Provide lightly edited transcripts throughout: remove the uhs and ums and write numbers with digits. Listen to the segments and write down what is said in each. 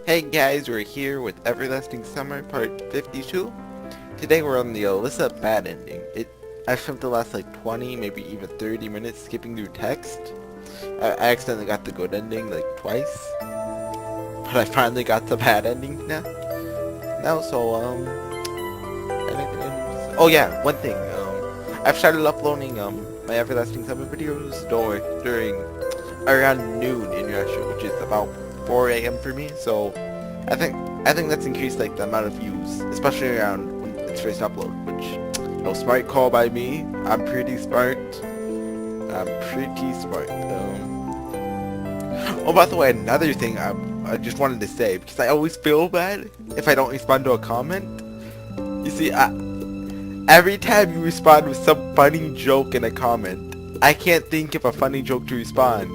Hey guys, we're here with Everlasting Summer Part 52. Today we're on the Alisa bad ending. I've spent the last like 20, maybe even 30 minutes skipping through text. I accidentally got the good ending like twice. But I finally got the bad ending now. Oh yeah, one thing. I've started uploading my Everlasting Summer videos during around noon in Russia, which is about 4 a.m. for me. So I think that's increased like the amount of views, especially around when it's first upload. Which, smart call by me. I'm pretty smart. Oh, by the way, another thing I just wanted to say, because I always feel bad if I don't respond to a comment. You see, every time you respond with some funny joke in a comment, I can't think of a funny joke to respond.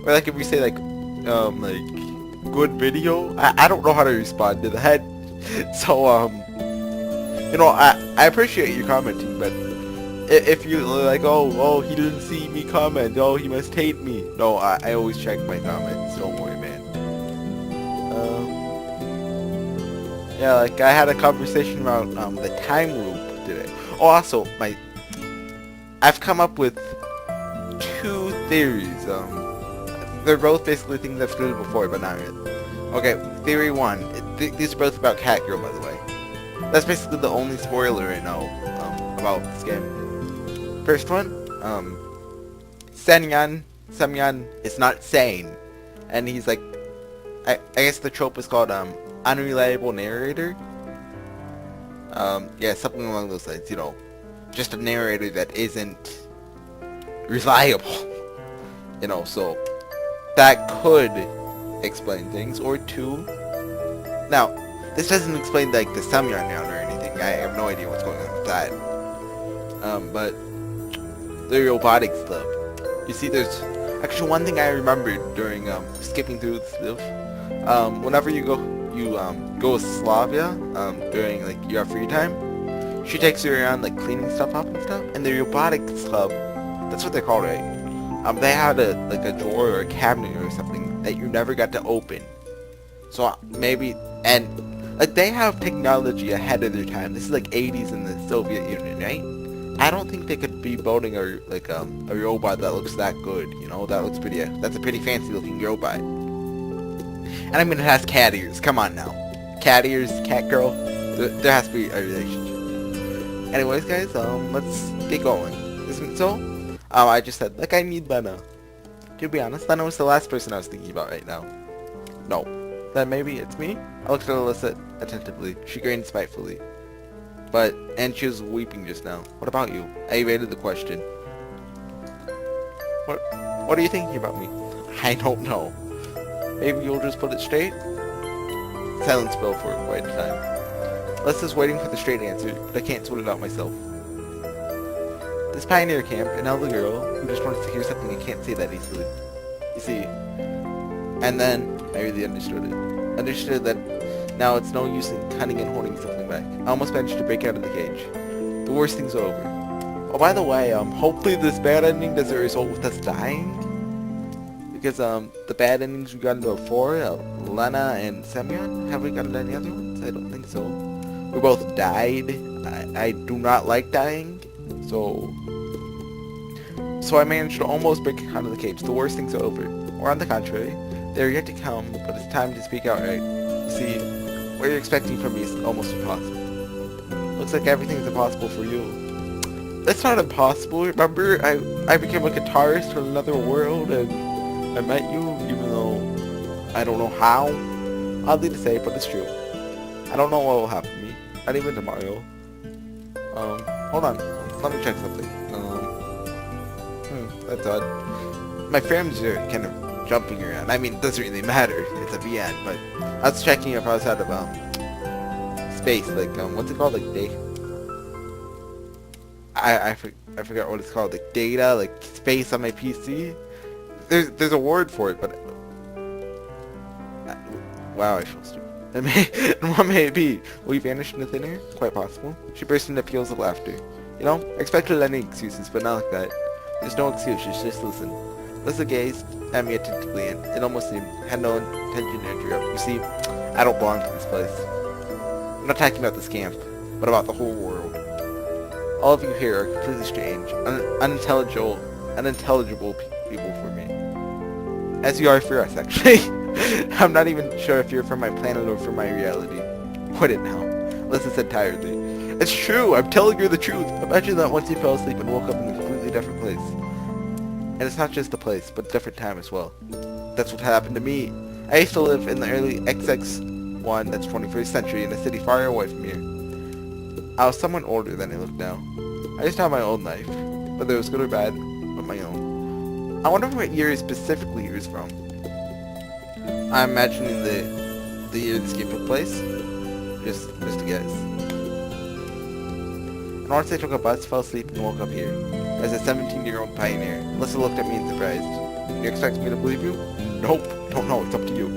Or like if you say like good video, I don't know how to respond to that. So I appreciate you commenting, but if you like, oh he didn't see me comment, oh he must hate me. No, I always check my comments. Don't worry, man. Yeah, like I had a conversation about the time loop today. Oh, also I've come up with two theories. They're both basically things I've stated before, but not really. Okay, theory one. These are both about Catgirl, by the way. That's basically the only spoiler I know about this game. First one, Semyon is not sane, and he's like, I guess the trope is called unreliable narrator. Yeah, something along those lines. Just a narrator that isn't reliable. So that could explain things. Or two, now this doesn't explain like the Semyon round or anything. I have no idea what's going on with that. But the robotics club. You see, there's actually one thing I remembered during skipping through this stuff. Whenever you go to Slavia during like your free time, she takes you around like cleaning stuff up and stuff. And the robotics club, that's what they're called, right? They had a drawer or a cabinet or something that you never got to open. So maybe, and like they have technology ahead of their time. This is like 80s in the Soviet Union, right? I don't think they could be building a robot that looks that good. That looks pretty. That's a pretty fancy looking robot. And I'm gonna ask cat ears. Come on now, cat ears, cat girl. There has to be a relationship. Anyways, guys, let's get going. Isn't it so? I just said, like, I need Lena. To be honest, Lena was the last person I was thinking about right now. No. Then maybe it's me? I looked at Alisa attentively. She grinned spitefully. And she was weeping just now. What about you? I evaded the question. What are you thinking about me? I don't know. Maybe you'll just put it straight? Silence fell for quite a time. Alyssa's waiting for the straight answer, but I can't sort it out myself. This pioneer camp, and now the girl, who just wants to hear something and can't say that easily. You see. And then, I really understood it. Understood that now it's no use in cutting and holding something back. I almost managed to break out of the cage. The worst thing's over. Oh, by the way, hopefully this bad ending doesn't result with us dying. Because, the bad endings we've gotten before, Lena and Semyon, have we gotten any other ones? I don't think so. We both died. I do not like dying. So I managed to almost break out of the cage. The worst things are over. Or on the contrary, they're yet to come, but it's time to speak outright. You see, what you're expecting from me is almost impossible. Looks like everything's impossible for you. That's not impossible. Remember, I became a guitarist from another world, and I met you, even though I don't know how. Oddly to say, but it's true. I don't know what will happen to me. Not even tomorrow. Hold on. Let me check something. That's odd. My frames are kind of jumping around. I mean, it doesn't really matter. It's a VN, but I was checking if I was out of space. Like what's it called? Like data. I forgot what it's called. Like data, like space on my PC. There's a word for it, but wow, I feel stupid. What may it be? Will he vanish into thin air? Quite possible. She burst into peals of laughter. I expected any excuses, but not like that. There's no excuses, just listen. Alyssa gazed at me attentively and it almost seemed had no intention to interrupt. You see, I don't belong to this place. I'm not talking about this camp, but about the whole world. All of you here are completely strange, unintelligible people for me. As you are for us, actually. I'm not even sure if you're from my planet or from my reality. Quit it now. Alyssa said tiredly. It's true, I'm telling you the truth. Imagine that once you fell asleep and woke up in a completely different place. And it's not just the place, but a different time as well. That's what happened to me. I used to live in the early XX1, that's 21st century, in a city far away from here. I was somewhat older than I look now. I used to have my own life, whether it was good or bad, but my own. I wonder what year specifically he was from. I'm imagining the year this game took place. Just a guess. And once I took a bus, fell asleep, and woke up here. As a 17-year-old pioneer. Alyssa looked at me in surprise. You expect me to believe you? Nope. Don't know. It's up to you.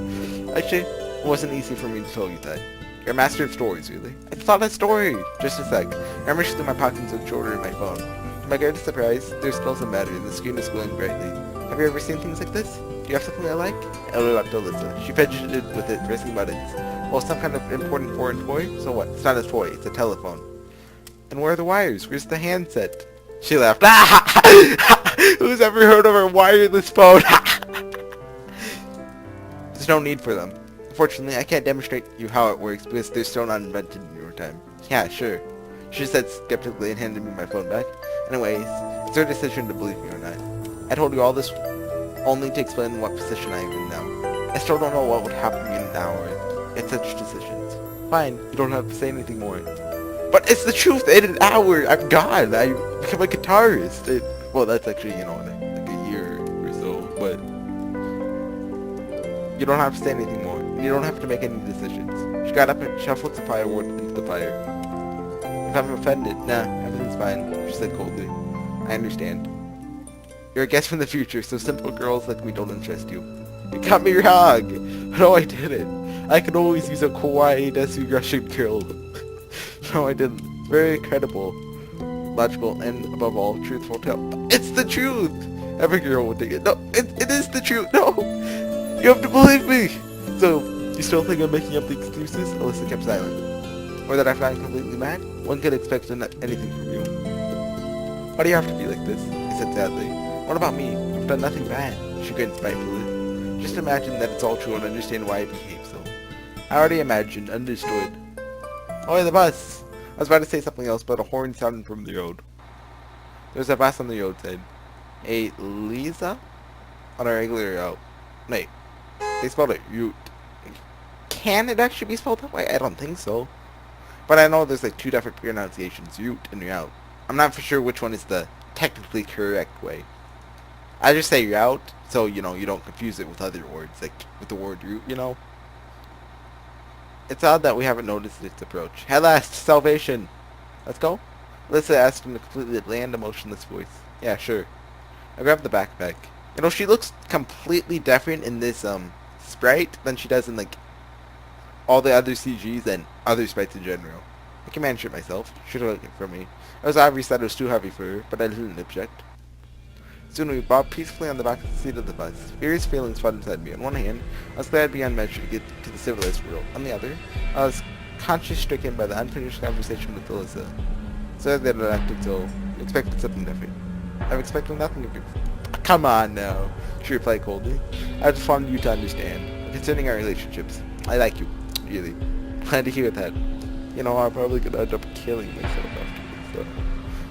Actually, it wasn't easy for me to tell you that. You're a master of stories, really. It's not a story. Just a sec. I reached through my pockets and shoulder in my phone. To my greatest surprise, there's still some battery. The screen is glowing brightly. Have you ever seen things like this? Do you have something I like? Elder laughed at Alyssa. She fidgeted with it, pressing buttons. Well, some kind of important foreign toy? So what? It's not a toy. It's a telephone. And where are the wires? Where's the handset? She laughed. Who's ever heard of a wireless phone? There's no need for them. Unfortunately, I can't demonstrate you how it works because they're still not invented in your time. Yeah, sure. She said skeptically and handed me my phone back. Anyways, it's your decision to believe me or not. I told you all this only to explain what position I am in now. I still don't know what would happen in an hour. It's such decisions. Fine, you don't have to say anything more. But it's the truth. In an hour, I'm gone. I become a guitarist. Well, that's actually, like a year or so. But you don't have to say anything more. You don't have to make any decisions. She got up and shuffled some firewood into the fire. If I'm offended, nah, everything's fine, she said coldly. I understand. You're a guest from the future, so simple girls like me don't interest you. You got me wrong. No, I didn't. I could always use a kawaii Desu Russian girl. No, I didn't. Very credible, logical, and above all, truthful tale. It's the truth! Every girl would take it. No, it is the truth. No! You have to believe me! So, you still think I'm making up the excuses? Alyssa kept silent. Or that I've gotten completely mad? One could expect anything from you. Why do you have to be like this? He said sadly. What about me? I've done nothing bad. She grinned spitefully. Just imagine that it's all true and understand why I behave so. I already imagined, understood. Oh, the bus! I was about to say something else, but a horn sounded from the road. There's a bus on the roadside. A Alisa? On a regular route. Wait. They spelled it Ute. Can it actually be spelled that way? I don't think so. But I know there's like two different pronunciations, Ute and route. I'm not for sure which one is the technically correct way. I just say route, so you don't confuse it with other words, like with the word route, It's odd that we haven't noticed its approach. At last, salvation! Let's go? Alyssa asked in a completely bland, emotionless voice. Yeah, sure. I grabbed the backpack. She looks completely different in this, sprite than she does in, like, all the other CGs and other sprites in general. I can manage it myself. Should have took it from me. It was obvious that it was too heavy for her, but I didn't object. Soon we bobbed peacefully on the back seat of the bus. Various feelings fought inside me. On one hand, I was glad beyond measure to get to the civilized world. On the other, I was conscience-stricken by the unfinished conversation with Alisa. So that I acted so, I expected something different. I'm expecting nothing of you. Come on now, she replied coldly. I just wanted you to understand. Concerning our relationships, I like you, really. Glad to hear that. I'm probably gonna end up killing myself after this.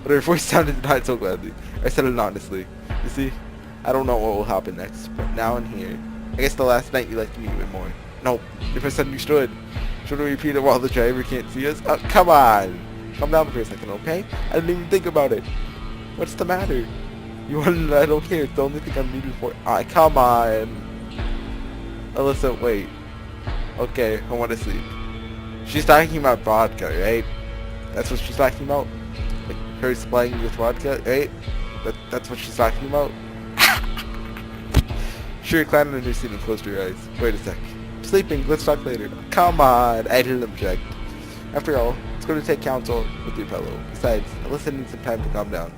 But her voice sounded not so gladly. I said it honestly. You see, I don't know what will happen next, but now and here. I guess the last night you liked me even more. No, you misunderstood. Should we repeat it while the driver can't see us? Come on! Calm down for a second, okay? I didn't even think about it. What's the matter? You want I don't care. It's the only thing I'm needed for. Come on! Alyssa, wait. Okay, I want to sleep. She's talking about vodka, right? That's what she's talking about? Like, her supplying you with vodka, right? That's what she's talking about? She reclined on her seat and closed her eyes. Wait a sec. I'm sleeping, let's talk later. Come on, I didn't object. After all, it's going to take counsel with your pillow. Besides, Alyssa needs some time to calm down.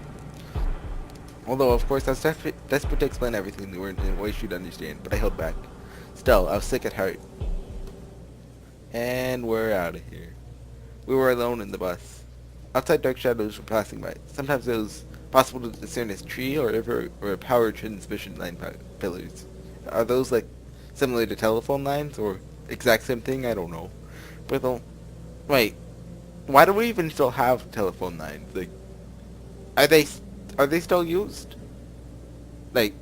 Although, of course, I was desperate to explain everything to her in a way she'd understand, but I held back. Still, I was sick at heart. And we're out of here. We were alone in the bus. Outside, dark shadows were passing by. Sometimes it was possible to discern a tree or river or a power transmission line pillars. Are those like similar to telephone lines or exact same thing? I don't know. But wait, why do we even still have telephone lines? Like, are they are they still used? Like,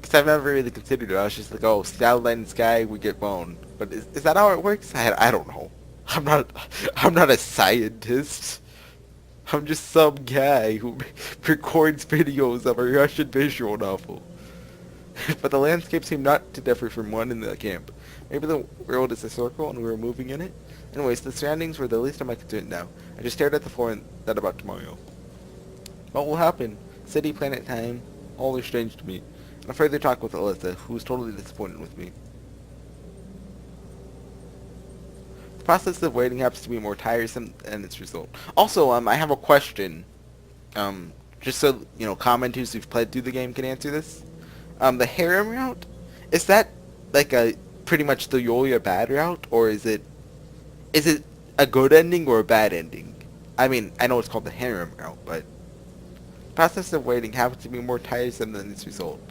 because I've never really considered it. I was just like, oh, satellite in the sky, we get phone. But is that how it works? I don't know. I'm not I'm not a scientist. I'm just some guy who records videos of a Russian visual novel. But the landscape seemed not to differ from one in the camp. Maybe the world is a circle and we were moving in it? Anyways, the surroundings were the least of my concern now. I just stared at the floor and thought about tomorrow. What will happen? City, planet, time, all are strange to me. And a further talk with Alisa, who was totally disappointed with me. The process of waiting happens to be more tiresome than its result. Also, I have a question. Just so, commenters who've played through the game can answer this. The harem route, is that like a pretty much the Yolia bad route, or is it a good ending or a bad ending? I mean, I know it's called the harem route, but the process of waiting happens to be more tiresome than its result.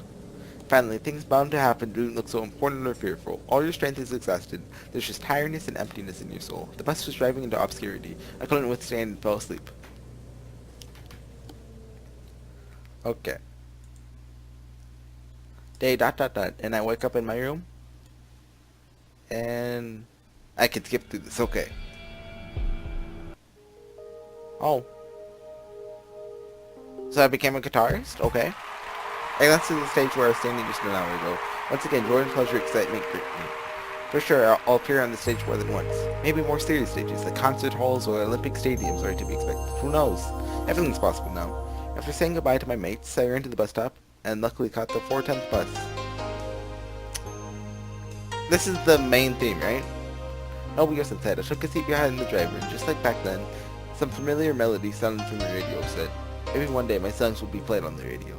Finally, things bound to happen didn't look so important or fearful. All your strength is exhausted. There's just tiredness and emptiness in your soul. The bus was driving into obscurity. I couldn't withstand and fell asleep. Okay. Day ... and I wake up in my room. And I can skip through this. Okay. Oh. So I became a guitarist? Okay. I glanced to the stage where I was standing just an hour ago. Once again, joy and pleasure, excitement gripped me. For sure, I'll appear on the stage more than once. Maybe more serious stages, like concert halls or Olympic stadiums are to be expected. Who knows? Everything's possible now. After saying goodbye to my mates, I ran to the bus stop, and luckily caught the 410th bus. This is the main theme, right? Nobody else inside. I took a seat behind the driver, and just like back then, some familiar melody sounded from the radio set. Maybe one day my songs will be played on the radio.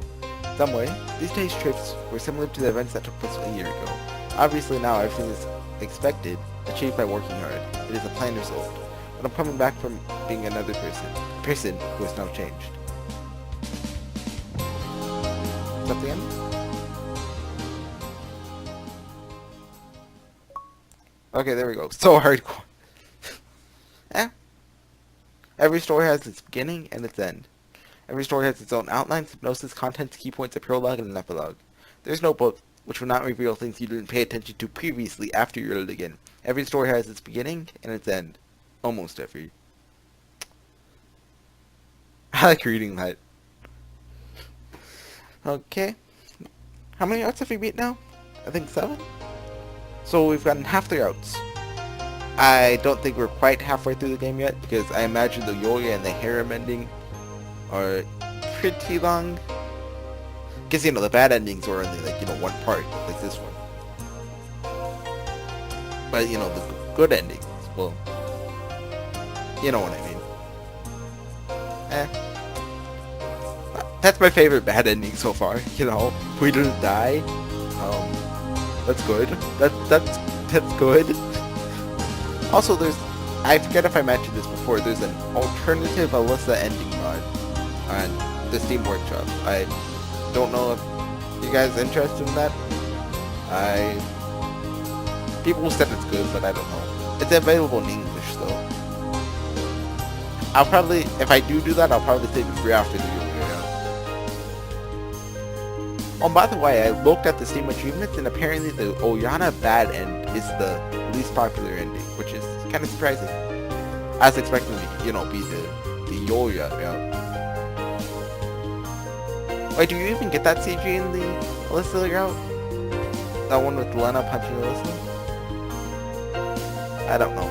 Some way, these days' trips were similar to the events that took place a year ago. Obviously now everything is expected, achieved by working hard. It is a planned result. But I'm coming back from being another person. A person who has now changed. Is that the end? Okay, there we go. So hardcore. Eh. Every story has its beginning and its end. Every story has its own outline, synopsis, contents, key points, a prologue, and an epilogue. There's no book which will not reveal things you didn't pay attention to previously after you read it again. Every story has its beginning and its end. Almost every. I like reading that. Okay. How many routes have we beat now? I think 7? So we've gotten half the routes. I don't think we're quite halfway through the game yet, because I imagine the Yolia and the harem ending are pretty long. Because, the bad endings are only, one part, like this one. But, the good endings, well, you know what I mean. That's my favorite bad ending so far, We didn't die. That's good. That's good. Also, I forget if I mentioned this before, there's an alternative Alisa ending mod on the Steam Workshop. I don't know if you guys are interested in that. People said it's good, but I don't know. It's available in English, though. I'll probably, if I do that, I'll probably save it for after the video. Oh, by the way, I looked at the Steam achievements, and apparently the Oyana bad end is the least popular ending, which is kind of surprising. I was expecting to, be the Yoya route. Wait, do you even get that CG in the Alisa route? That one with Lena punching Alisa? I don't know.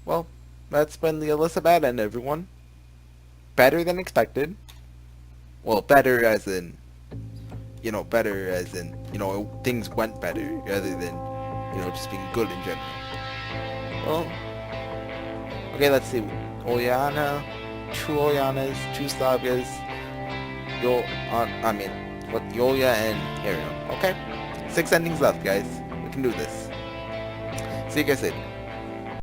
Well, that's been the Alisa bad end, everyone. Better than expected. Well, better as in, things went better rather than, just being good in general. Well, okay, let's see. Oyana, 2 Oyanas, 2 Slavias, with Yolia and Harion. Okay? 6 endings left, guys. We can do this. See you guys later.